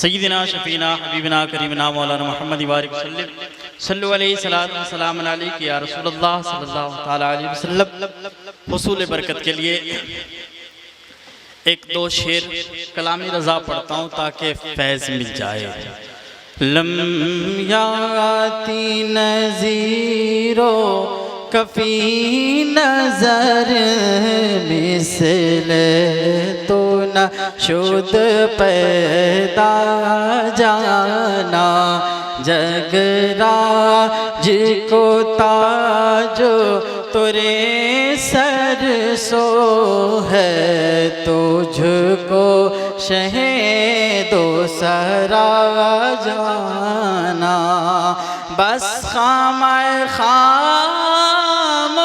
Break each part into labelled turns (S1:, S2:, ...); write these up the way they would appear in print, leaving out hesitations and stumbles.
S1: सय्यिदिना शफीना हबीबना करीमना मौलाना मोहम्मद वारिक सल्लल्लाहु अलैहि सलाम अलैहि या रसूलुल्लाह सल्लल्लाहु तआला अलैहि वसल्लम। हुसूल बरकत के लिए एक दो शेर कलामी रज़ा पढ़ता हूँ ताकि फैज़ मिल जाए। लम याती नज़ीरो कफ़ी नज़र मिसल तो न शुद पैदा जाना जगरा जिको ताजो तुरे सर सो है तुझको शहीदो सरा जाना बस खाम खाम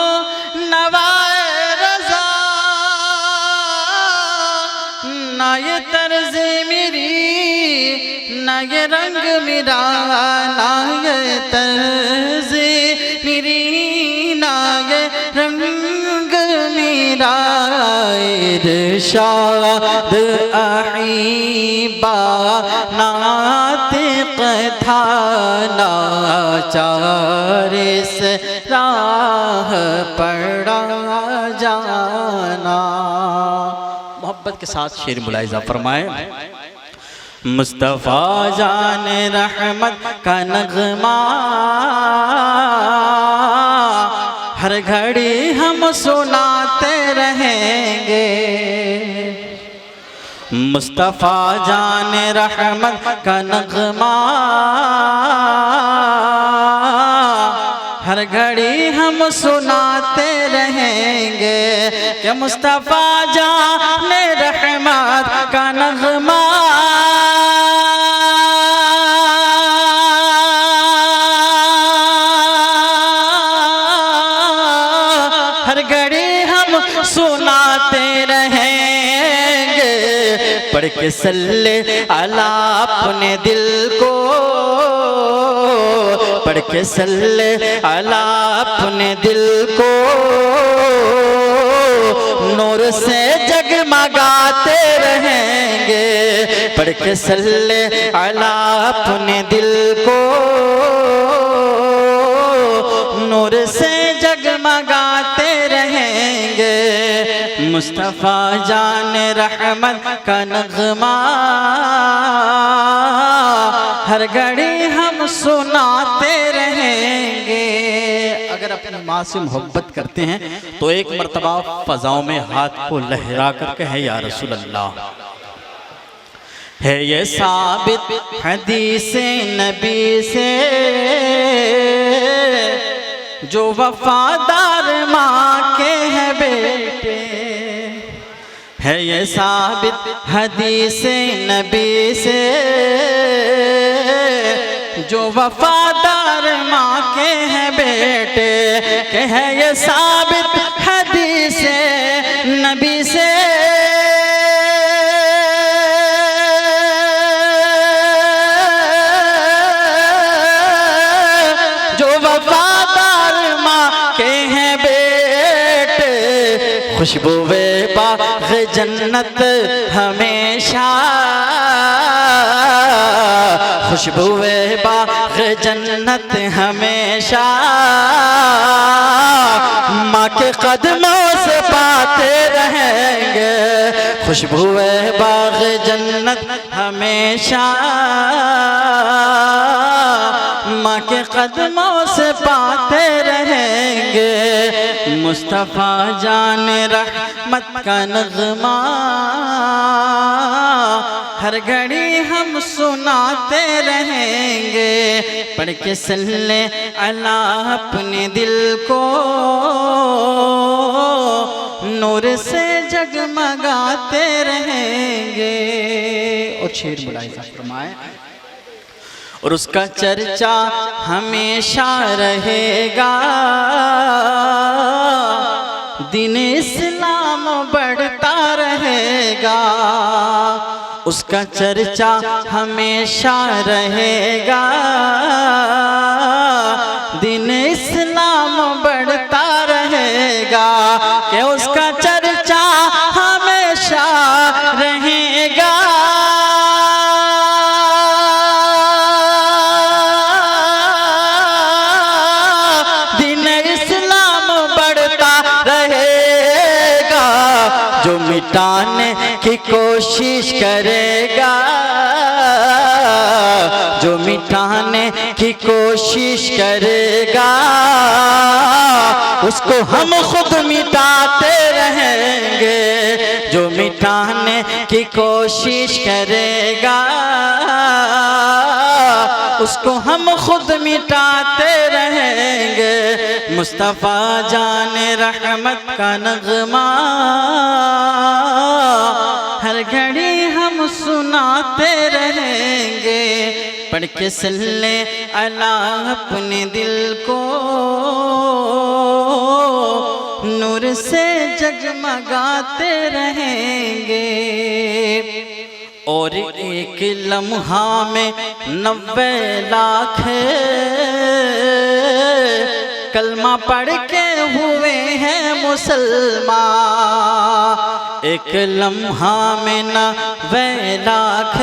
S1: नवाए रज़ा ना ये तर्ज मेरी ना ये रंग मेरा ना ये तर्ज मेरी ना ये रंग मेरा इरशाद अहीबा नातिक था नाचार से राह पड़ा जाना। मोहब्बत के साथ शेर मुलाहिज़ा फरमाए। मुस्तफ़ा जान रहमत का नगमा हर घड़ी हम सुनाते रहेंगे। मुस्तफ़ा जान रहमत का नगमा हर घड़ी हम सुनाते रहेंगे कि मुस्तफ़ा जान रहमत का नगमा हर घड़ी हम सुनाते रहेंगे। पढ़ के सल्ले अला अपने दिल को, पढ़ के सल्ले अला अपने दिल को नूर से जगमगाते रहेंगे। पढ़ के सल्ले अला अपने दिल को नूर से जगमगाते रहेंगे। मुस्तफ़ा जान रहमत का नगमा हर घड़ी हम सुनाते रहेंगे। अगर अपनी माँ से मोहब्बत करते हैं तो एक मर्तबा फ़ज़ाओं में हाथ को लहरा कर कहे या रसूल अल्लाह। है ये साबित हदीस नबी से जो वफादार माँ के हैं बेटे। है ये साबित हदीस नबी से जो वफादार माँ के हैं बेटे। के है ये साबित हदीस नबी से खुशबुए बाग़ जन्नत हमेशा, खुशबुए बाग़ जन्नत हमेशा माँ के कदमों से पाते रहेंगे। खुशबुए बाग़ जन्नत हमेशा माँ के कदमों से पाते रहेंगे। मुस्तफ़ा जान रहमत का नगमा हर घड़ी हम सुनाते रहेंगे। पढ़ के सल्ले अला अपने दिल को नूर से जगमगाते रहेंगे। और शेर मुलाहिज़ा फरमाए। और उसका चर्चा हमेशा रहेगा, दिन इस्लाम बढ़ता रहेगा। उसका चर्चा हमेशा रहेगा, दिन इस्लाम बढ़ता रहेगा। कि उसका चर्चा हमेशा रहेगा। जो मिटाने की कोशिश करेगा, जो मिटाने की कोशिश करेगा, उसको हम खुद मिटाते रहेंगे। जो मिटाने की कोशिश करेगा, उसको हम खुद मिटाते रहेंगे। मुस्तफ़ा जाने रहमत का नगमा हर घड़ी हम सुनाते रहेंगे। पढ़ के सल्ले अला अपने दिल को नूर से जगमगाते रहेंगे। और एक लम्हा में 90 लाख कलमा पढ़ के हुए हैं मुसलमान। एक लम्हा में 90 लाख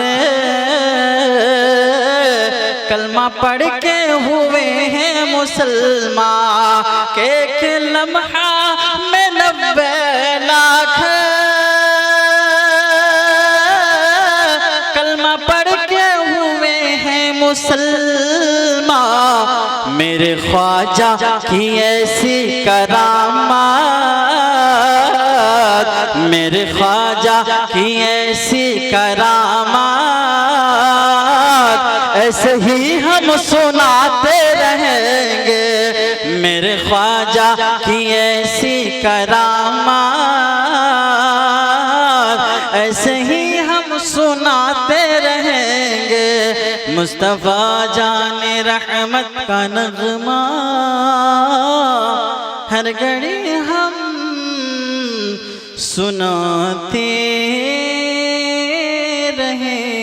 S1: कलमा पढ़ के हुए हैं मुसलमान। एक लम्हा में 90 लाख कलमा पढ़ के हुए हैं मुसलमान। मेरे ख्वाजा की ऐसी करामात, मेरे ख्वाजा की ऐसी करामात, ऐसे ही हम सुनाते रहेंगे। मेरे ख्वाजा की ऐसी करामात, ऐसे ही हम सुनाते रहेंगे। मुस्तफ़ा जाने रहमत का नगमा हर घड़ी हम सुनाते रहेंगे।